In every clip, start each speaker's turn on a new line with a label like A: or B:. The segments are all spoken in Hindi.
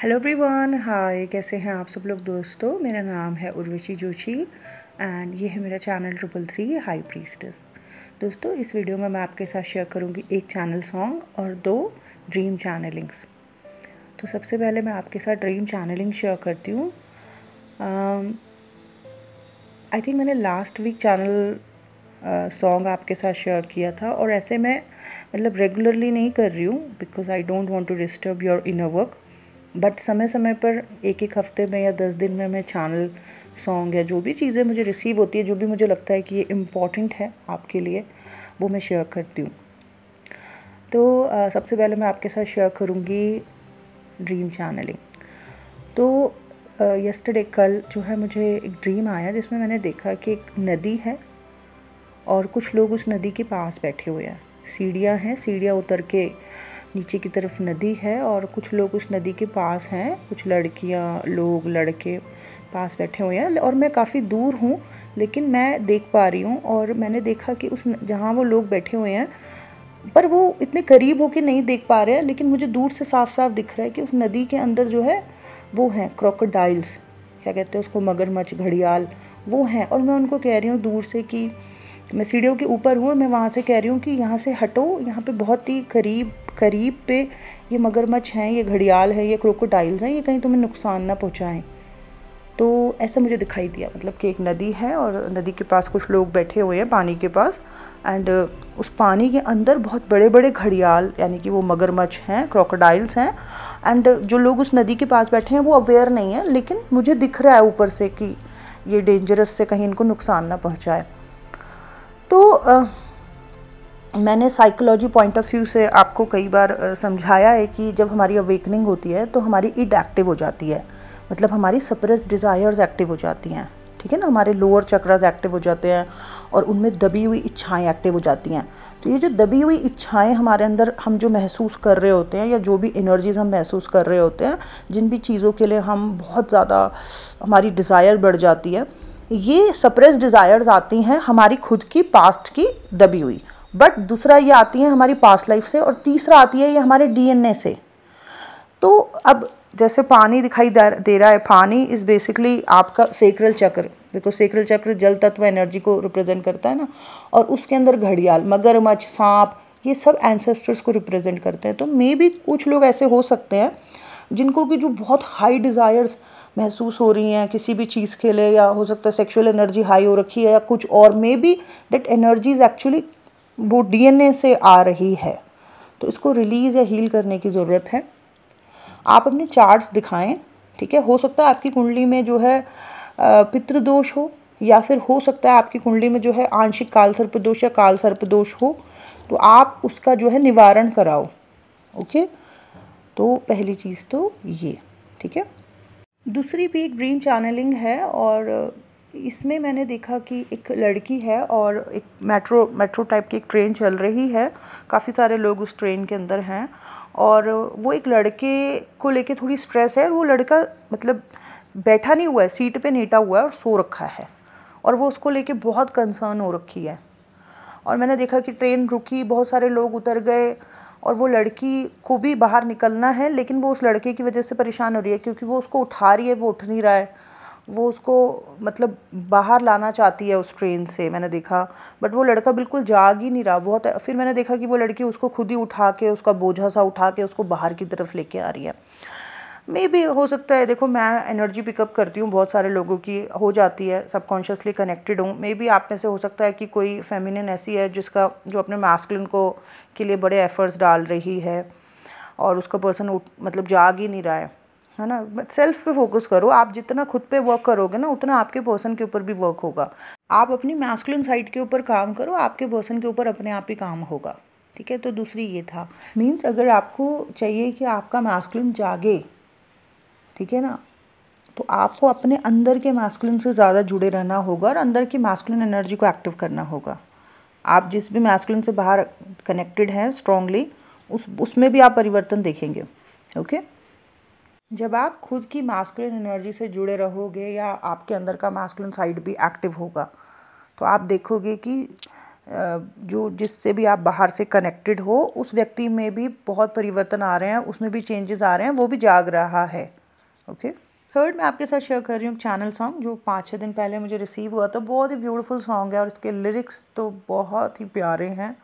A: हेलो एवरीवन, हाय। कैसे हैं आप सब लोग दोस्तों। मेरा नाम है उर्वशी जोशी एंड ये है मेरा चैनल 333 हाई प्रीस्टेस। दोस्तों, इस वीडियो में मैं आपके साथ शेयर करूंगी एक चैनल सॉन्ग और 2 ड्रीम चैनलिंग्स। तो सबसे पहले मैं आपके साथ ड्रीम चैनलिंग शेयर करती हूँ। आई थिंक मैंने लास्ट वीक चैनल सॉन्ग आपके साथ शेयर किया था और ऐसे मैं मतलब रेगुलरली नहीं कर रही हूँ because I don't want to disturb your inner work. But समय समय पर एक हफ्ते में या 10 दिन में मैं चैनल सॉन्ग या जो भी चीज़ें मुझे रिसीव होती है, जो भी मुझे लगता है कि ये इम्पॉर्टेंट है आपके लिए, वो मैं शेयर करती हूँ। तो सबसे पहले मैं आपके साथ शेयर करूँगी ड्रीम चैनलिंग। तो यस्टरडे कल जो है मुझे एक ड्रीम आया जिसमें मैंने देखा कि एक नदी है और कुछ लोग उस नदी के पास बैठे हुए हैं। सीढ़ियाँ हैं, सीढ़ियाँ उतर के नीचे की तरफ नदी है और कुछ लोग उस नदी के पास हैं। कुछ लड़कियाँ, लोग, लड़के पास बैठे हुए हैं और मैं काफ़ी दूर हूँ लेकिन मैं देख पा रही हूँ। और मैंने देखा कि उस जहाँ वो लोग बैठे हुए हैं पर वो इतने करीब होके नहीं देख पा रहे हैं, लेकिन मुझे दूर से साफ साफ दिख रहा है कि उस नदी के अंदर जो है वो हैं क्रोकोडाइल्स, क्या कहते हैं उसको, मगरमच्छ, घड़ियाल, वो हैं। और मैं उनको कह रही हूँ दूर से कि मैं सीढ़ियों के ऊपर हूँ और मैं वहाँ से कह रही हूँ कि यहाँ से हटो, यहाँ पे बहुत ही करीब पे ये मगरमच्छ हैं, ये घड़ियाल है, ये क्रोकोडाइल्स हैं, ये कहीं तुम्हें नुकसान ना पहुँचाएं। तो ऐसा मुझे दिखाई दिया, मतलब कि एक नदी है और नदी के पास कुछ लोग बैठे हुए हैं पानी के पास एंड उस पानी के अंदर बहुत बड़े बड़े घड़ियाल यानी कि वो मगरमच्छ हैं, क्रोकोडाइल्स हैं। एंड जो लोग उस नदी के पास बैठे हैं वो अवेयर नहीं है, लेकिन मुझे दिख रहा है ऊपर से कि ये डेंजरस से कहीं इनको नुकसान ना पहुँचाए। तो मैंने साइकोलॉजी पॉइंट ऑफ व्यू से आपको कई बार समझाया है कि जब हमारी अवेकनिंग होती है तो हमारी ईड एक्टिव हो जाती है, मतलब हमारी सप्रेस डिज़ायर्स एक्टिव हो जाती हैं, ठीक है ना। हमारे लोअर चक्रास एक्टिव हो जाते हैं और उनमें दबी हुई इच्छाएं एक्टिव हो जाती हैं। तो ये जो दबी हुई इच्छाएं हमारे अंदर हम जो महसूस कर रहे होते हैं या जो भी एनर्जीज हम महसूस कर रहे होते हैं, जिन भी चीज़ों के लिए हम बहुत ज़्यादा हमारी डिज़ायर बढ़ जाती है, ये सप्रेस डिज़ायर्स आती हैं हमारी खुद की पास्ट की दबी हुई। बट दूसरा ये आती है हमारी पास्ट लाइफ से और तीसरा आती है ये हमारे डीएनए से। तो अब जैसे पानी दिखाई दे रहा है, पानी इज़ बेसिकली आपका सेक्रल चक्र, बिकॉज सेक्रल चक्र जल तत्व एनर्जी को रिप्रेजेंट करता है ना। और उसके अंदर घड़ियाल, मगरमच्छ, सांप, ये सब एंसेस्टर्स को रिप्रेजेंट करते हैं। तो मे बी कुछ लोग ऐसे हो सकते हैं जिनको कि जो बहुत हाई डिज़ायर्स महसूस हो रही हैं किसी भी चीज़ के लिए, या हो सकता है सेक्सुअल एनर्जी हाई हो रखी है या कुछ और, may be that energies actually वो डीएनए से आ रही है। तो इसको रिलीज़ या हील करने की ज़रूरत है। आप अपने चार्ट्स दिखाएं, ठीक है। हो सकता है आपकी कुंडली में जो है पितृदोष हो, या फिर हो सकता है आपकी कुंडली में जो है आंशिक काल सर्पदोष या काल सर्पदोष हो, तो आप उसका जो है निवारण कराओ। ओके, तो पहली चीज़ तो ये, ठीक है। दूसरी भी एक ड्रीम चैनलिंग है और इसमें मैंने देखा कि एक लड़की है और एक मेट्रो टाइप की एक ट्रेन चल रही है। काफ़ी सारे लोग उस ट्रेन के अंदर हैं और वो एक लड़के को लेके थोड़ी स्ट्रेस है। वो लड़का मतलब बैठा नहीं हुआ है, सीट पे लेटा हुआ है और सो रखा है और वो उसको लेके बहुत कंसर्न हो रखी है। और मैंने देखा कि ट्रेन रुकी, बहुत सारे लोग उतर गए और वो लड़की को भी बाहर निकलना है, लेकिन वो उस लड़के की वजह से परेशान हो रही है क्योंकि वो उसको उठा रही है, वो उठ नहीं रहा है। वो उसको मतलब बाहर लाना चाहती है उस ट्रेन से, मैंने देखा। बट वो लड़का बिल्कुल जाग ही नहीं रहा बहुत। फिर मैंने देखा कि वो लड़की उसको खुद ही उठा के, उसका बोझा सा उठा के उसको बाहर की तरफ लेके आ रही है। मे भी हो सकता है, देखो मैं एनर्जी पिकअप करती हूँ, बहुत सारे लोगों की हो जाती है, सबकॉन्शियसली कनेक्टेड हूँ। मे बी आप में से हो सकता है कि कोई फेमिनिन ऐसी है जिसका जो अपने मैस्कुलिन को के लिए बड़े एफर्ट्स डाल रही है और उसका पर्सन मतलब जाग ही नहीं रहा है ना। बट सेल्फ पे फोकस करो। आप जितना खुद पे वर्क करोगे ना, उतना आपके पर्सन के ऊपर भी वर्क होगा। आप अपनी मैस्कुलिन साइड के ऊपर काम करो, आपके पर्सन के ऊपर अपने आप ही काम होगा, ठीक है। तो दूसरी ये था, मीन्स अगर आपको चाहिए कि आपका मैस्कुलिन जागे, ठीक है ना, तो आपको अपने अंदर के मैस्कुलिन से ज़्यादा जुड़े रहना होगा और अंदर की मैस्कुलिन एनर्जी को एक्टिव करना होगा। आप जिस भी मैस्कुलिन से बाहर कनेक्टेड हैं स्ट्रांगली, उसमें भी आप परिवर्तन देखेंगे। ओके, जब आप खुद की मैस्कुलिन एनर्जी से जुड़े रहोगे या आपके अंदर का मैस्कुलिन साइड भी एक्टिव होगा, तो आप देखोगे कि जो जिससे भी आप बाहर से कनेक्टेड हो उस व्यक्ति में भी बहुत परिवर्तन आ रहे हैं, उसमें भी चेंजेस आ रहे हैं, वो भी जाग रहा है। ओके। थर्ड मैं आपके साथ शेयर कर रही हूँ चैनल सॉन्ग जो 5-6 दिन पहले मुझे रिसीव हुआ था। बहुत ही ब्यूटीफुल सॉन्ग है और इसके लिरिक्स तो बहुत ही प्यारे हैं,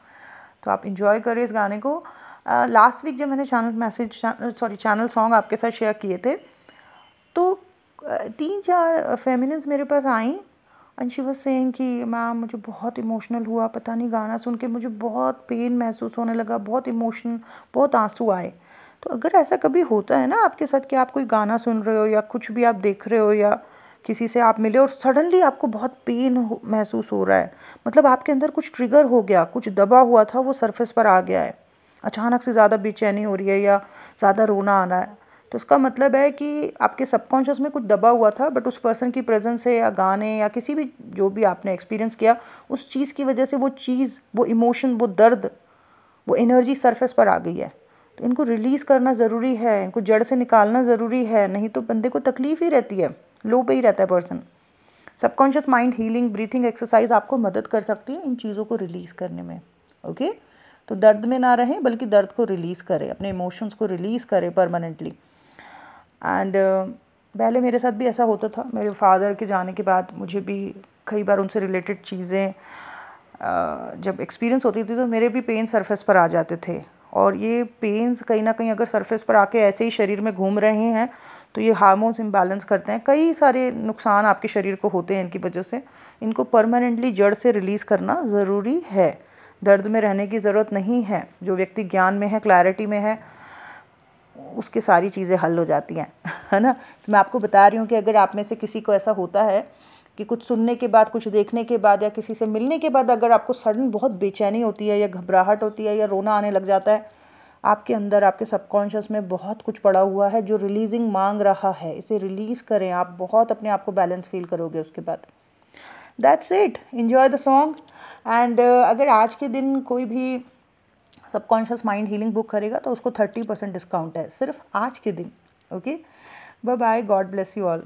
A: तो आप इंजॉय करें इस गाने को। लास्ट वीक जब मैंने चैनल सॉन्ग आपके साथ शेयर किए थे तो 3-4 फेमिनिन्स मेरे पास आई एंड शी वाज सेइंग कि मैम मुझे बहुत इमोशनल हुआ, पता नहीं गाना सुन के मुझे बहुत पेन महसूस होने लगा, बहुत इमोशन, बहुत आंसू आए। तो अगर ऐसा कभी होता है ना आपके साथ कि आप कोई गाना सुन रहे हो या कुछ भी आप देख रहे हो या किसी से आप मिले और सडनली आपको बहुत पेन महसूस हो रहा है, मतलब आपके अंदर कुछ ट्रिगर हो गया, कुछ दबा हुआ था वो सरफेस पर आ गया है, अचानक से ज़्यादा बेचैनी हो रही है या ज़्यादा रोना आ रहा है, तो इसका मतलब है कि आपके सबकॉन्शियस में कुछ दबा हुआ था, बट उस पर्सन की प्रेजेंस से या गाने या किसी भी जो भी आपने एक्सपीरियंस किया उस चीज़ की वजह से वो चीज़, वो इमोशन, वो दर्द, वो एनर्जी सरफेस पर आ गई है। तो इनको रिलीज़ करना ज़रूरी है, इनको जड़ से निकालना ज़रूरी है, नहीं तो बंदे को तकलीफ़ ही रहती है, लो पे ही रहता है person. Subconscious mind healing, breathing exercise आपको मदद कर सकती है इन चीज़ों को रिलीज़ करने में। ओके, तो दर्द में ना रहें बल्कि दर्द को रिलीज़ करें, अपने इमोशंस को रिलीज़ करें परमानेंटली। एंड पहले मेरे साथ भी ऐसा होता था, मेरे फादर के जाने के बाद मुझे भी कई बार उनसे रिलेटेड चीज़ें जब एक्सपीरियंस होती थी तो मेरे भी पेन सरफेस पर आ जाते थे, और ये पेन्स कहीं ना कहीं अगर सरफेस पर आके ऐसे ही शरीर में घूम रहे हैं तो ये हार्मोन्स इम्बैलेंस करते हैं, कई सारे नुकसान आपके शरीर को होते हैं इनकी वजह से। इनको परमानेंटली जड़ से रिलीज़ करना ज़रूरी है, दर्द में रहने की ज़रूरत नहीं है। जो व्यक्ति ज्ञान में है, क्लैरिटी में है, उसकी सारी चीज़ें हल हो जाती हैं, है ना। तो मैं आपको बता रही हूँ कि अगर आप में से किसी को ऐसा होता है कि कुछ सुनने के बाद, कुछ देखने के बाद या किसी से मिलने के बाद अगर आपको सडन बहुत बेचैनी होती है या घबराहट होती है या रोना आने लग जाता है, आपके अंदर, आपके सबकॉन्शियस में बहुत कुछ पड़ा हुआ है जो रिलीजिंग मांग रहा है, इसे रिलीज़ करें। आप बहुत अपने आप को बैलेंस फील करोगे उसके बाद। That's it, enjoy the song. And अगर आज के दिन कोई भी सबकॉन्शियस माइंड हीलिंग बुक करेगा तो उसको 30% डिस्काउंट है सिर्फ आज के दिन। Okay, bye bye, God bless you all.